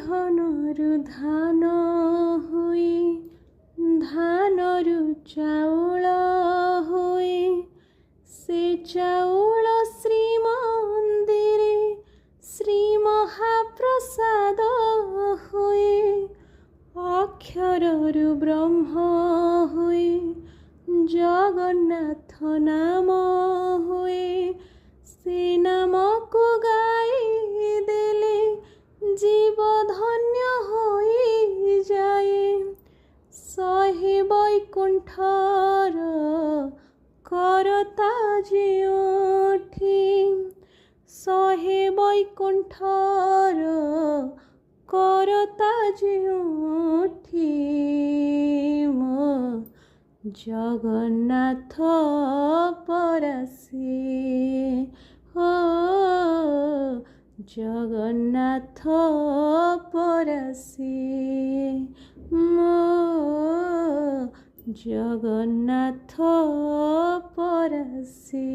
ବିହନରୁ ଧାନ ହୁଏ, ଧାନରୁ ଚାଉଳ ହୁଏ। ସେ ଚାଉଳ ଶ୍ରୀମନ୍ଦିରେ ଶ୍ରୀ ମହାପ୍ରସାଦ ହୁଏ। ଅକ୍ଷରରୁ ବ୍ରହ୍ମ ହୁଏ, ଜଗନ୍ନାଥ ନାମ ହୁଏ। ସେ ନାମକୁ ଗାଇ ଦେଲେ ଜୀବ ଧନ୍ୟ ହୋଇଯାଏ। ଶହେ ବୈକୁଣ୍ଠର କରତା ଯେଉଁଠି, ଶହେ ବୈକୁଣ୍ଠର କରତା ଯେଉଁଠି, ମୋ ଜଗନ୍ନାଥ ପରାସେ। ଓ ଜଗନ୍ନାଥ ପରାସେ, ମୋ ଜଗନ୍ନାଥ ପରାସେ।